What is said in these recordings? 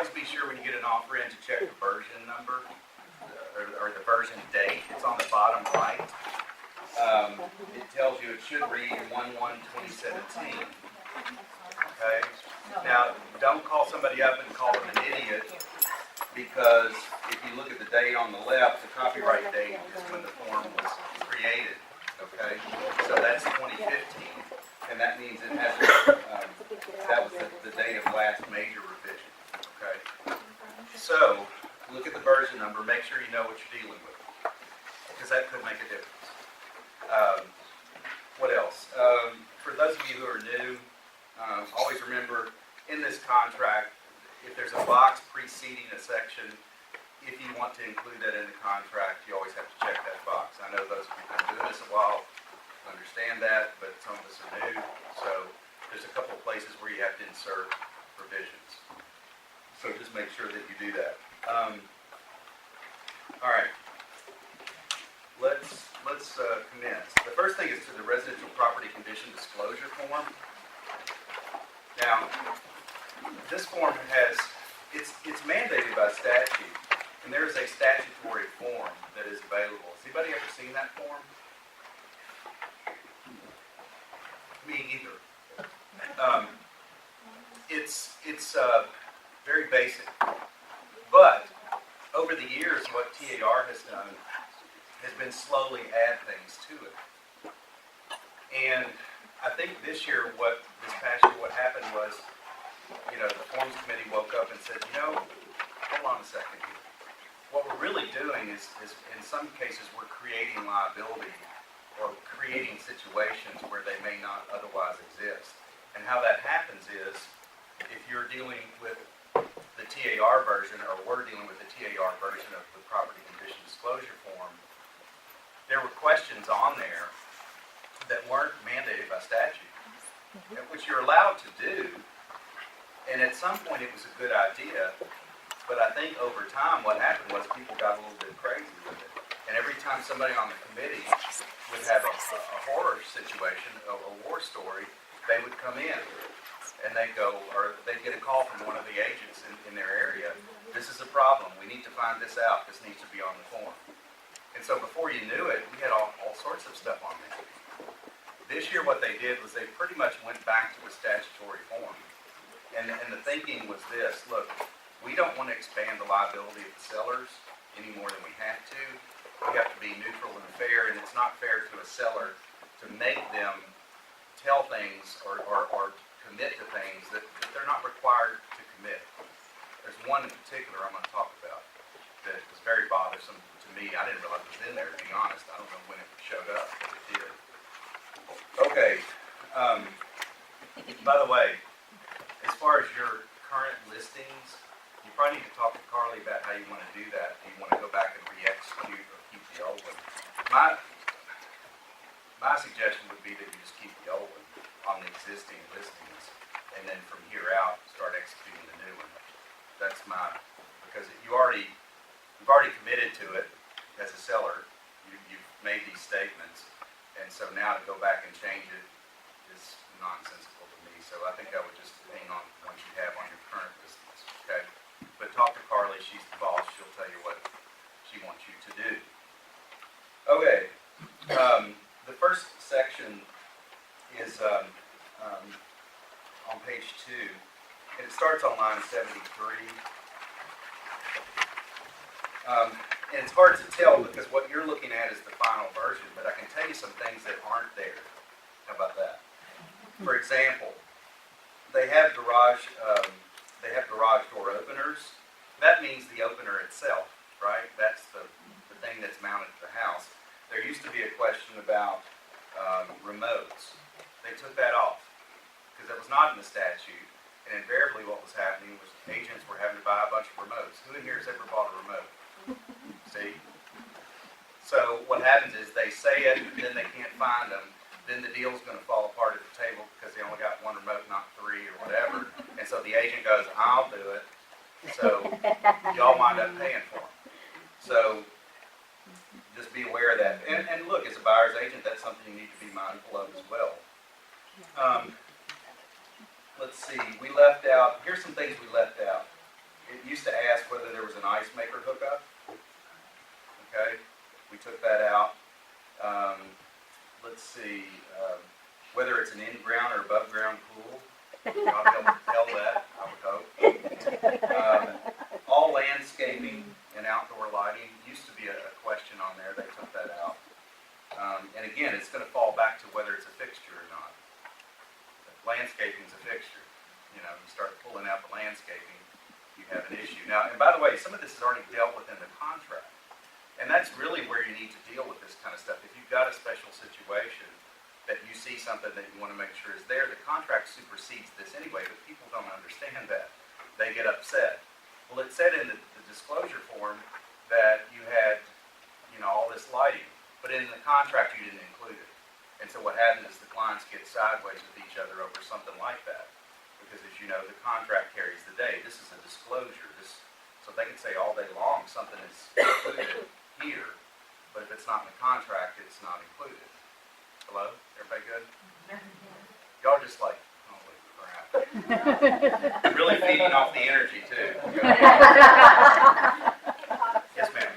always be sure when you get an offer in to check the version number or the version date. It's on the bottom right. It tells you it should read 1/1/2017. Okay? Now, don't call somebody up and call them an idiot, because if you look at the date on the left, the copyright date is when the form was created. Okay? So that's 2015, and that means it hasn't, that was the date of last major revision. Okay? So, look at the version number, make sure you know what you're dealing with, because that could make a difference. What else? For those of you who are new, always remember, in this contract, if there's a box preceding a section, if you want to include that in the contract, you always have to check that box. I know those of you who have been doing this a while understand that, but some of us are new, so there's a couple of places where you have to insert provisions. So just make sure that you do that. All right. Let's commence. The first thing is to the residential property condition disclosure form. Now, this form it's mandated by statute, and there is a statutory form that is available. Has anybody ever seen that form? Me either. It's very basic, but over the years, what TAR has done has been slowly add things to it. And I think this past year, what happened was, the Forms Committee woke up and said, hold on a second here. What we're really doing is in some cases, we're creating liability or creating situations where they may not otherwise exist. And how that happens is, if you're dealing with the TAR version, or we're dealing with the TAR version of the property condition disclosure form, there were questions on there that weren't mandated by statute, which you're allowed to do. And at some point, it was a good idea, but I think over time, what happened was people got a little bit crazy with it. And every time somebody on the committee would have a horror situation, a war story, they would come in and they'd go, or they'd get a call from one of the agents in their area. This is a problem. We need to find this out. This needs to be on the form. And so before you knew it, we had all sorts of stuff on there. This year, what they did was they pretty much went back to a statutory form. And the thinking was this: look, we don't want to expand the liability of the sellers any more than we have to. We have to be neutral and fair, and it's not fair to a seller to make them tell things or commit to things that they're not required to commit. There's one in particular I'm going to talk about that was very bothersome to me. I didn't realize it was in there, to be honest. I don't know when it showed up, but it did. Okay. By the way, as far as your current listings, you probably need to talk to Carly about how you want to do that. Do you want to go back and re-execute or keep the old one? My suggestion would be that you just keep the old one on the existing listings, and then from here out, start executing the new one. That's because you've already committed to it as a seller. You've made these statements, and so now to go back and change it is nonsensical to me. So I think I would just hang on what you have on your current listings. Okay, but talk to Carly. She's the boss. She'll tell you what she wants you to do. Okay. The first section is on page 2, and it starts on line 73. And it's hard to tell because what you're looking at is the final version, but I can tell you some things that aren't there. How about that? For example, they have garage door openers. That means the opener itself, right? That's the thing that's mounted to the house. There used to be a question about remotes. They took that off because that was not in the statute. And invariably what was happening was agents were having to buy a bunch of remotes. Who in here has ever bought a remote? See? So what happens is they say it, and then they can't find them. Then the deal's going to fall apart at the table because they only got one remote, not 3 or whatever. And so the agent goes, I'll do it. So y'all wind up paying for them. So just be aware of that. And look, as a buyer's agent, that's something you need to be mindful of as well. Let's see, we left out, here's some things we left out. All landscaping and outdoor lighting used to be a question on there. They took that out. And again, it's going to fall back to whether it's a fixture or not. Landscaping is a fixture. You know, you start pulling out the landscaping, you have an issue. Now, and by the way, some of this is already dealt with in the contract. And that's really where you need to deal with this kind of stuff. If you've got a special situation that you see something that you want to make sure is there, the contract supersedes this anyway, but people don't understand that. They get upset. Well, it said in the disclosure form that you had, you know, all this lighting, but in the contract you didn't include it. And so what happens is the clients get sideways with each other over something like that. Because as you know, the contract carries the day. This is a disclosure. So they can say all day long something is included here, but if it's not in the contract, it's not included. Hello? Everybody good? Y'all just like, holy crap. Really feeding off the energy too. Yes, ma'am.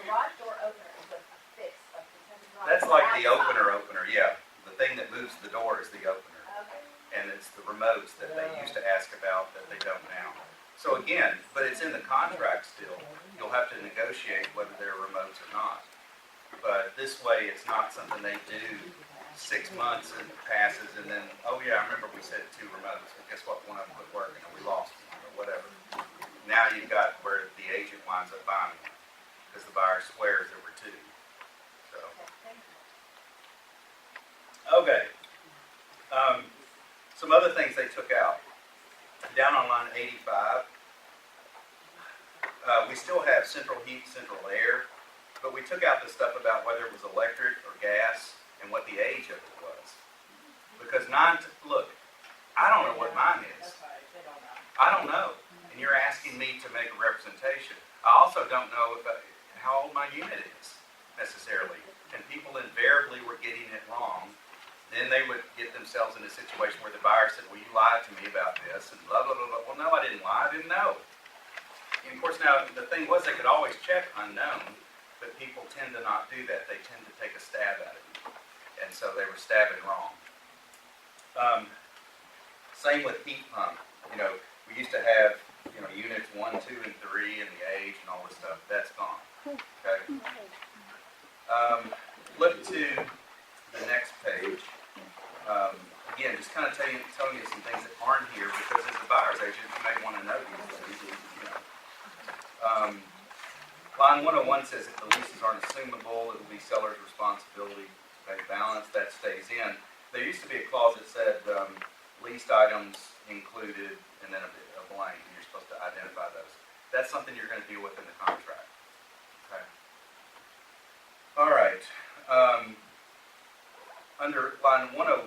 That's like the opener, yeah. The thing that moves the door is the opener. And it's the remotes that they used to ask about that they don't now. So again, but it's in the contract still. You'll have to negotiate whether they're remotes or not. But this way, it's not something they do 6 months and passes and then, oh yeah, I remember we said 2 remotes. Well, guess what? One of them quit working or we lost one or whatever. Now you've got where the agent winds up buying one because the buyer swears there were 2. So, okay. Some other things they took out. Down on line 85, we still have central heat, central air, but we took out the stuff about whether it was electric or gas and what the age of it was. Because look, I don't know what mine is. I don't know. And you're asking me to make a representation. I also don't know how old my unit is necessarily. And people invariably were getting it wrong. Then they would get themselves in a situation where the buyer said, well, you lied to me about this, and blah, blah, blah, blah. Well, no, I didn't lie. I didn't know. And of course, now, the thing was they could always check unknown, but people tend to not do that. They tend to take a stab at it. And so they were stabbing wrong. Same with heat pump. You know, we used to have, you know, units 1, 2, and 3, and the age and all this stuff. That's gone. Okay? Flip to the next page. Again, just kind of telling you some things that aren't here because as a buyer's agent, you may want to know these things. You know. Line 101 says if the leases aren't assumable, it will be seller's responsibility to pay balance. That stays in. There used to be a clause that said leased items included and then a blank, and you're supposed to identify those. That's something you're going to deal with in the contract. Okay. All right. Under line 103,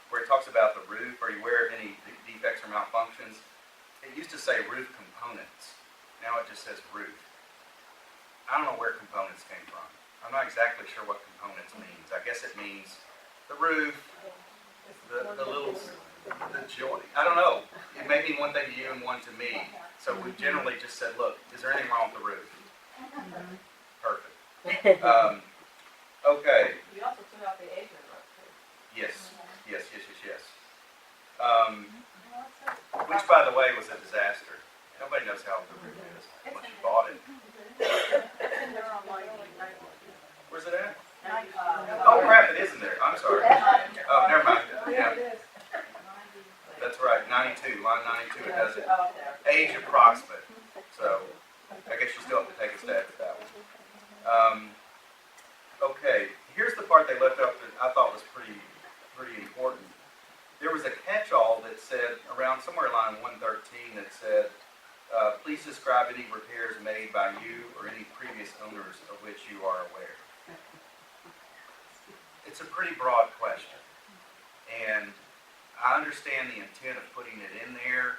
where it talks about the roof, are you aware of any defects or malfunctions? It used to say roof components. Now it just says roof. I don't know where components came from. I'm not exactly sure what components means. I guess it means the roof, the joint. I don't know. It may mean one thing to you and one to me. So we generally just said, look, is there anything wrong with the roof? Perfect. Okay. You also took out the age of the roof, too. Yes. Which, by the way, was a disaster. Nobody knows how old the roof is once you bought it. Where's it at? Oh, crap, it is in there. I'm sorry. Oh, never mind. Yeah. That's right, 92. Line 92, it does it. Age approximate. So, I guess you still have to take a stab at that one. Okay, here's the part they left out that I thought was pretty important. There was a catch-all that said, around somewhere line 113, that said, please describe any repairs made by you or any previous owners of which you are aware. It's a pretty broad question. And I understand the intent of putting it in there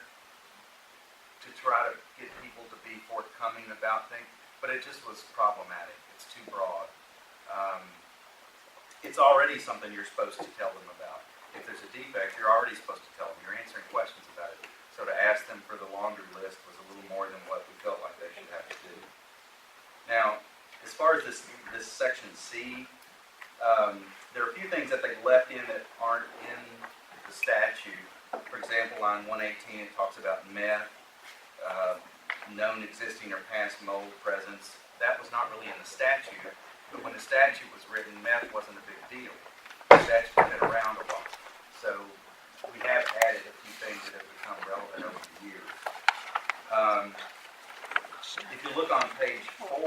to try to get people to be forthcoming about things, but it just was problematic. It's too broad. It's already something you're supposed to tell them about. If there's a defect, you're already supposed to tell them. You're answering questions about it. So to ask them for the laundry list was a little more than what we felt like they should have to do. Now, as far as this section C, there are a few things that they left in that aren't in the statute. For example, line 118, it talks about meth. known existing or past mold presence. That was not really in the statute, but when the statute was written, meth wasn't a big deal. The statute's been around a while. So we have added a few things that have become relevant over the years. If you look on page 4,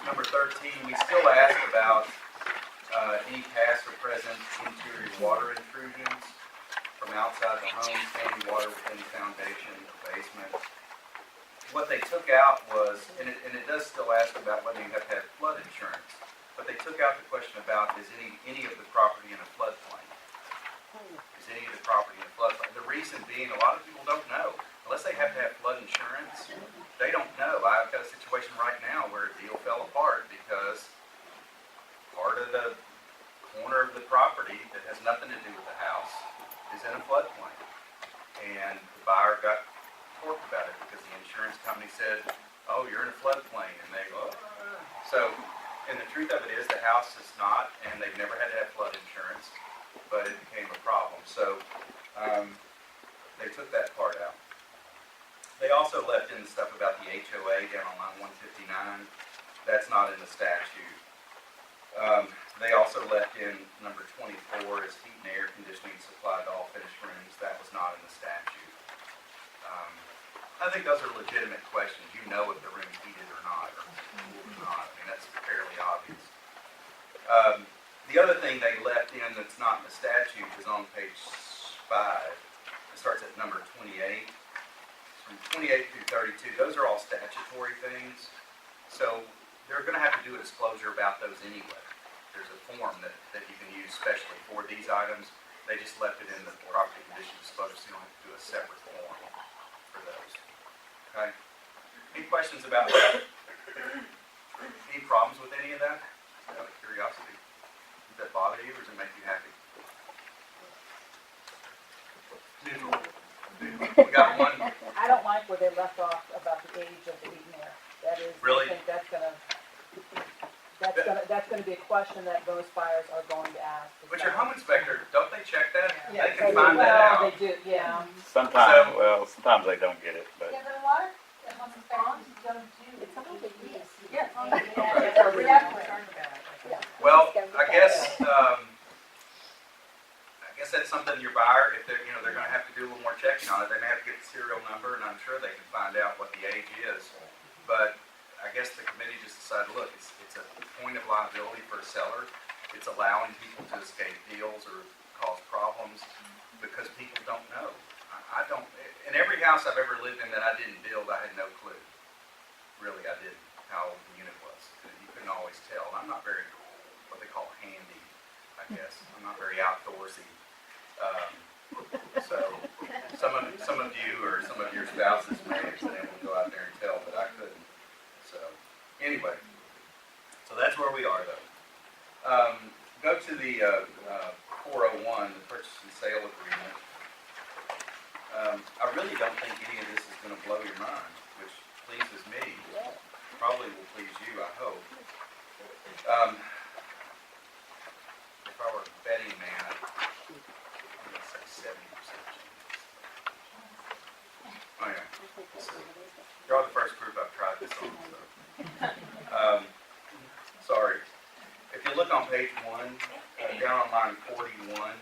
number 13, we still ask about any past or present interior water intrusions from outside the home, standing water within the foundation, the basement. What they took out was, and it does still ask about whether you have to have flood insurance, but they took out the question about is any of the property in a floodplain? Is any of the property in a floodplain? The reason being, a lot of people don't know. Unless they have to have flood insurance, they don't know. I've got a situation right now where a deal fell apart because part of the corner of the property that has nothing to do with the house is in a floodplain. And the buyer got torqued about it because the insurance company said, oh, you're in a floodplain. And they go, oh. So, and the truth of it is the house is not, and they've never had to have flood insurance, but it became a problem. So, they took that part out. They also left in the stuff about the HOA down on line 159. That's not in the statute. They also left in number 24 as heat and air conditioning supplied to all finished rooms. That was not in the statute. I think those are legitimate questions. You know if the room's heated or not, or cooled or not. I mean, that's fairly obvious. The other thing they left in that's not in the statute is on page 5. It starts at number 28. From 28 through 32, those are all statutory things. So they're going to have to do a disclosure about those anyway. There's a form that you can use specially for these items. They just left it in the property condition disclosure, so you don't have to do a separate form for those. Okay? Any questions about that? Any problems with any of that? Out of curiosity. Does that bother you, or does it make you happy? Neutral. We got one. I don't like where they left off about the age of the heat and air. That is, Really? I think that's gonna be a question that those buyers are going to ask. But your home inspector, don't they check that? Yeah, They can find that well, out. they do, yeah. Sometimes, well, sometimes they don't get it, but Yeah, but a lot of home inspectors don't do. It's something they do. Yeah. Definitely. Yeah. Well, I guess that's something your buyer, if they're going to have to do a little more checking on it. They may have to get the serial number, and I'm sure they can find out what the age is. But I guess the committee just decided, look, it's a point of liability for a seller. It's allowing people to escape deals or cause problems because people don't know. I don't. In every house I've ever lived in that I didn't build, I had no clue. Really, I didn't. How old the unit was. You couldn't always tell. I'm not very, what they call handy, I guess. I'm not very outdoorsy. So some of you or some of your spouses may have been able to go out there and tell, but I couldn't. So anyway, so that's where we are though. Go to the 401, the purchase and sale agreement. I really don't think any of this is going to blow your mind, which pleases me. Probably will please you, I hope. If I were a betting man, I'm going to say 70% chance. Oh yeah. So, you're the first group I've tried this on, so. Sorry. If you look on page 1, down on line 41,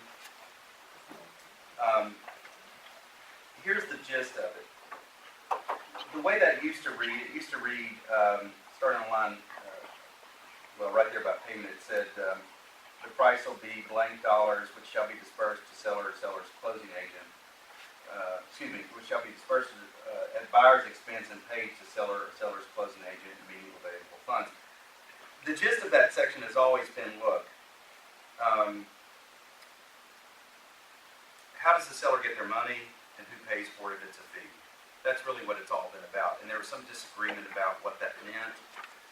here's the gist of it. The way that used to read, starting on line, right there about payment, it said, the price will be blank dollars, which shall be dispersed to seller or seller's closing agent. Which shall be dispersed at buyer's expense and paid to seller or seller's closing agent and immediately available funds. The gist of that section has always been, look, how does the seller get their money and who pays for it? It's a fee. That's really what it's all been about. And there was some disagreement about what that meant.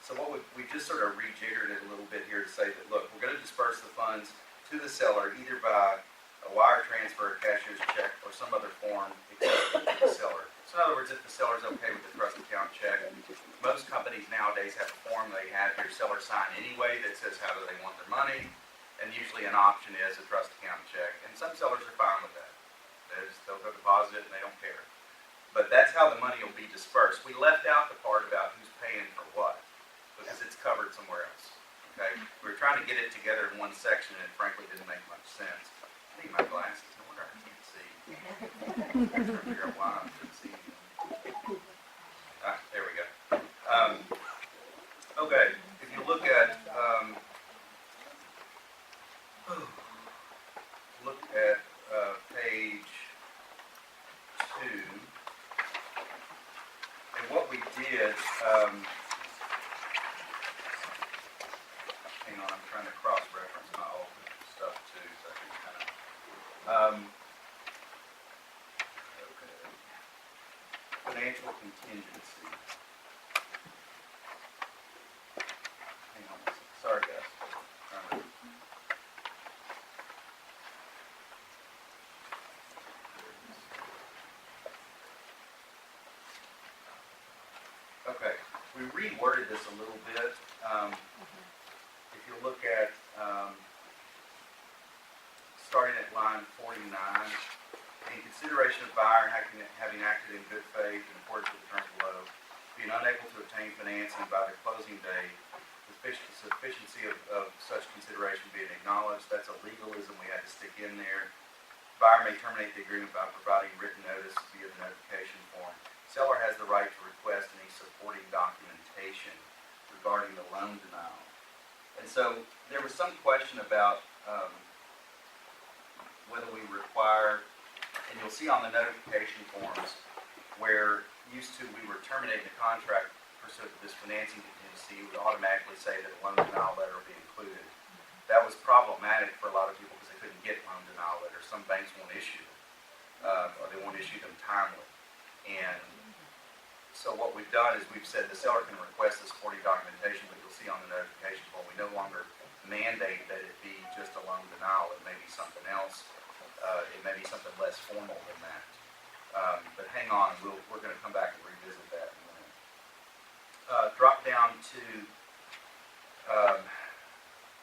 So we just sort of rejiggered it a little bit here to say that, look, we're going to disperse the funds to the seller either by a wire transfer, a cashier's check, or some other form acceptable to the seller. So in other words, if the seller's okay with the trust account check, most companies nowadays have a form they have your seller sign anyway that says how do they want their money, and usually an option is a trust account check. And some sellers are fine with that. They'll go deposit it and they don't care. But that's how the money will be dispersed. We left out the part about who's paying for what, because it's covered somewhere else. Okay? We were trying to get it together in one section, and it frankly didn't make much sense. I need my glasses. No wonder I can't see. I'm trying to figure out why I couldn't see anything. Ah, there we go. Okay, if you look at page 2, and what we did, hang on, I'm trying to cross-reference my old stuff too, so I can kind of, okay, financial contingency. Hang on, a second. Sorry guys. Okay, we reworded this a little bit. If you look at, starting at line 49, in consideration of buyer having acted in good faith in accordance with the terms below, being unable to obtain financing by the closing date, the sufficiency of such consideration being acknowledged, that's a legalism we had to stick in there. Buyer may terminate the agreement by providing written notice via the notification form. Seller has the right to request any supporting documentation regarding the loan denial. And so there was some question about whether we require, and you'll see on the notification forms where used to we were terminating the contract pursuant to this financing contingency, it would automatically say that a loan denial letter will be included. That was problematic for a lot of people because they couldn't get loan denial letters. Some banks won't issue them, or they won't issue them timely. And so what we've done is we've said the seller can request the supporting documentation, but you'll see on the notification form, we no longer mandate that it be just a loan denial. It may be something else. It may be something less formal than that. But hang on, we're going to come back and revisit that in a minute. Drop down to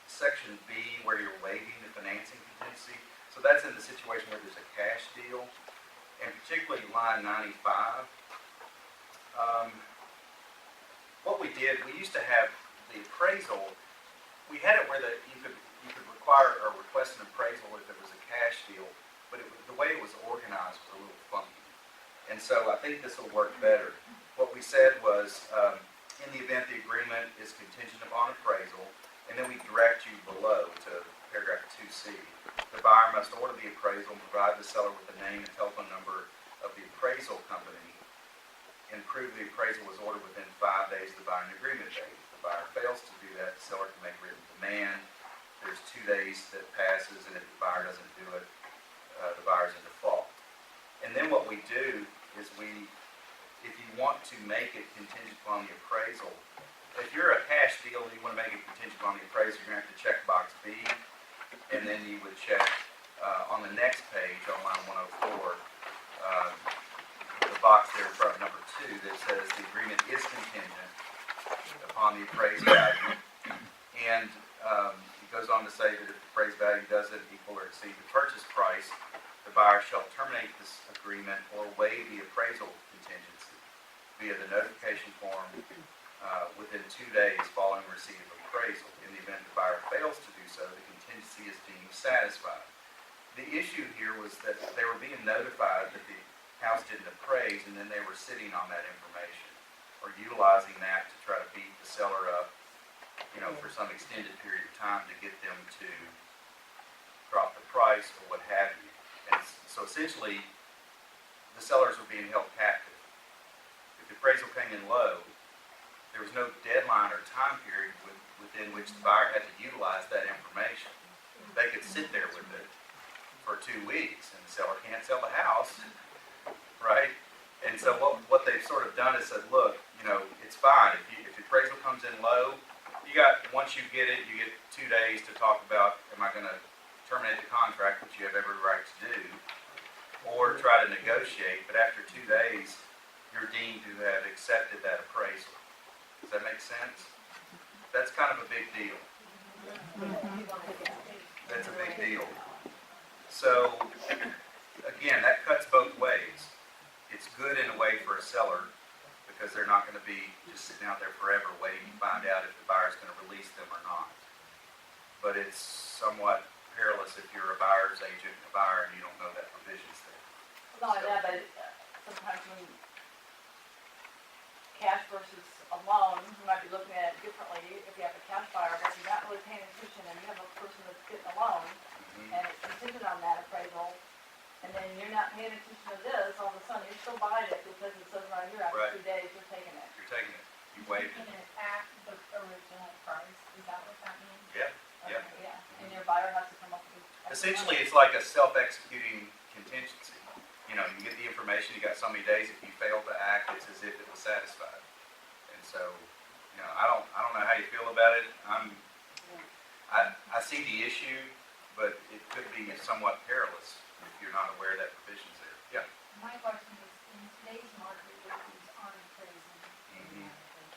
section B where you're waiving the financing contingency. So that's in the situation where there's a cash deal, and particularly line 95. What we did, we used to have the appraisal. We had it where you could require or request an appraisal if it was a cash deal, but the way it was organized was a little funky. And so I think this will work better. What we said was, in the event the agreement is contingent upon appraisal, and then we direct you below to paragraph 2C. The buyer must order the appraisal and provide the seller with the name and telephone number of the appraisal company, and prove the appraisal was ordered within 5 days of the buying agreement date. If the buyer fails to do that, the seller can make written demand. There's 2 days that passes, and if the buyer doesn't do it, the buyer's in default. And then what we do is if you want to make it contingent upon the appraisal, if you're a cash deal and you want to make it contingent upon the appraisal, you're going to have to check box B, and then you would check on the next page on line 104, the box there in front of number 2 that says the agreement is contingent upon the appraised value, and it goes on to say that if the appraised value doesn't equal or exceed the purchase price, the buyer shall terminate this agreement or waive the appraisal contingency via the notification form within 2 days following receipt of appraisal. In the event the buyer fails to do so, the contingency is deemed satisfied. The issue here was that they were being notified that the house didn't appraise, and then they were sitting on that information or utilizing that to try to beat the seller up, for some extended period of time to get them to drop the price or what have you. And so essentially, the sellers were being held captive. If the appraisal came in low, there was no deadline or time period within which the buyer had to utilize that information. They could sit there with it for 2 weeks, and the seller can't sell the house, right? And so what they've sort of done is said, look, it's fine. If the appraisal comes in low, once you get it, you get 2 days to talk about, am I going to terminate the contract, which you have every right to do, or try to negotiate, but after 2 days, you're deemed to have accepted that appraisal. Does that make sense? That's kind of a big deal. That's a big deal. So, again, that cuts both ways. It's it's good in a way for a seller because they're not going to be just sitting out there forever waiting to find out if the buyer's going to release them or not. But it's somewhat perilous if you're a buyer's agent and a buyer and you don't know that provision's there. Not only that, but sometimes when cash versus a loan, you might be looking at it differently if you have a cash buyer, but you're not really paying attention and you have a person that's getting a loan and it's contingent on that appraisal, and then you're not paying attention to this, all of a sudden you're still buying it because it says right here, after Right. 2 days, you're taking it. You're taking it. You waived Can it. it act the original price? Is that what that means? Yeah. Yeah. Okay, yeah, and your buyer has to come up with. Essentially, it's like a self-executing contingency. You know, you get the information, you got so many days. If you fail to act, it's as if it was satisfied. And so, you know, I don't know how you feel about it. I see the issue, but it could be somewhat perilous if you're not aware that provision's there. Yeah. My question is, in today's market, values aren't appraising Mhm. dramatically,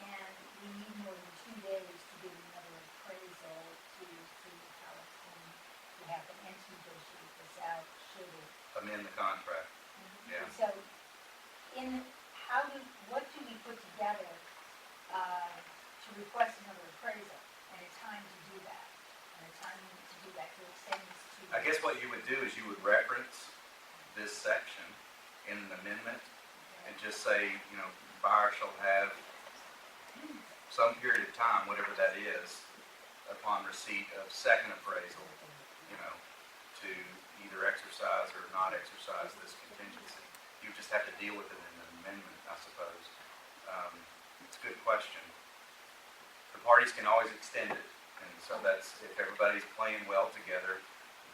and we need more than 2 days to get another appraisal to see how it's going to happen and to negotiate this out, should it. Amend the contract. Yeah. So, what do we put together, to request another appraisal, and a time to do that, to extend this to? I guess what you would do is you would reference this section in an amendment and just say, you know, buyer shall have some period of time, whatever that is, upon receipt of second appraisal, you know, to either exercise or not exercise this contingency. You just have to deal with it in an amendment, I suppose. It's a good question. The parties can always extend it, and so that's, if everybody's playing well together,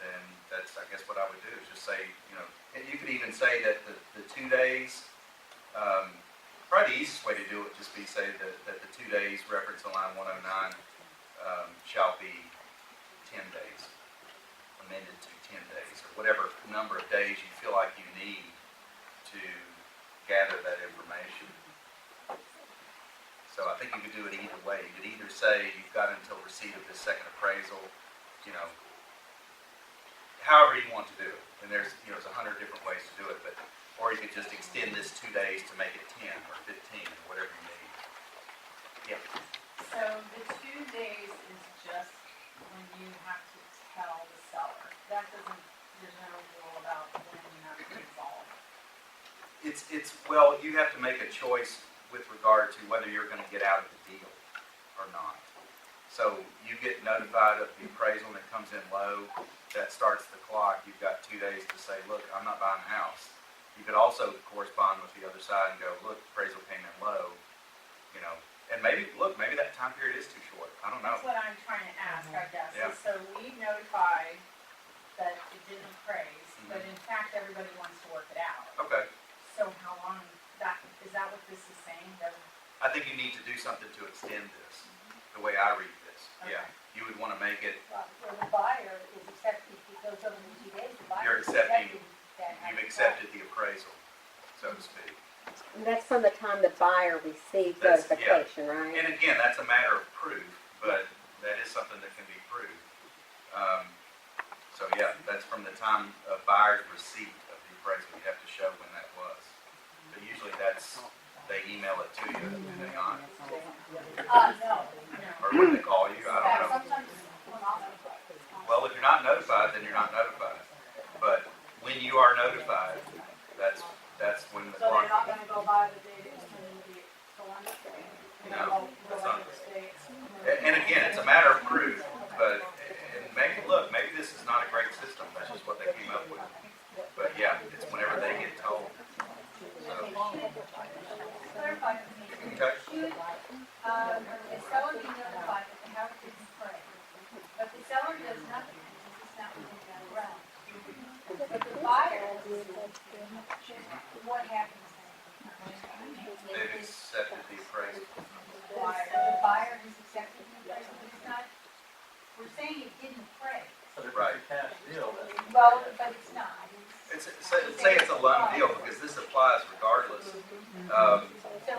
then that's, I guess what I would do is just say, you know, and you could even say that the 2 days, probably the easiest way to do it would just be say that the 2 days reference on line 109 shall be 10 days, amended to 10 days, or whatever number of days you feel like you need to gather that information. So I think you could do it either way. You could either say you've got until receipt of this second appraisal, you know, however you want to do it. And there's 100 different ways to do it, but, or you could just extend this 2 days to make it 10 or 15 or whatever you need. Yeah. So the 2 days is just when you have to tell the seller. That doesn't, there's no rule about when you have to resolve. Well, you have to make a choice with regard to whether you're going to get out of the deal or not. So you get notified of the appraisal and it comes in low, that starts the clock. You've got 2 days to say, look, I'm not buying a house. You could also correspond with the other side and go, look, appraisal came in low, you know, and maybe that time period is too short. I don't know. That's what I'm trying to ask, I guess. Yeah. So we notified that it didn't appraise, but in fact, everybody wants to work it out. Okay. So how long, is that what this is saying? I think you need to do something to extend this, the way I read this. Yeah. You would want to make it, Well, the buyer is accepting, if it goes over the 2 days, the buyer You're is accepting- accepting that. you've accepted the appraisal, so to speak. And that's from the time the buyer receives That's- yeah. notification, right? And again, that's a matter of proof, but that is something that can be proved. So yeah, that's from the time of buyer's receipt of the appraisal. You have to show when that was. But usually they email it to you, do they not? No. Or when they call you, I don't know. Sometimes we're not notified. Well, if you're not notified, then you're not notified. But when you are notified, that's when the So they're clock. not gonna go by the date it's going to be Columbus Day? No, They'll that's go by not- the state. And again, it's a matter of proof, but, and maybe this is not a great system, that's just what they came up with. But yeah, it's whenever they get told. So, Clarify for me, okay, should, the seller be notified that the house is appraised, but the seller does nothing, this is not within that realm. But the buyer, what happens then? they've accepted the appraisal. The buyer has accepted the appraisal, but it's not, we're saying it didn't appraise. Right. Well, but it's not. Say it's a loan deal, because this applies regardless. So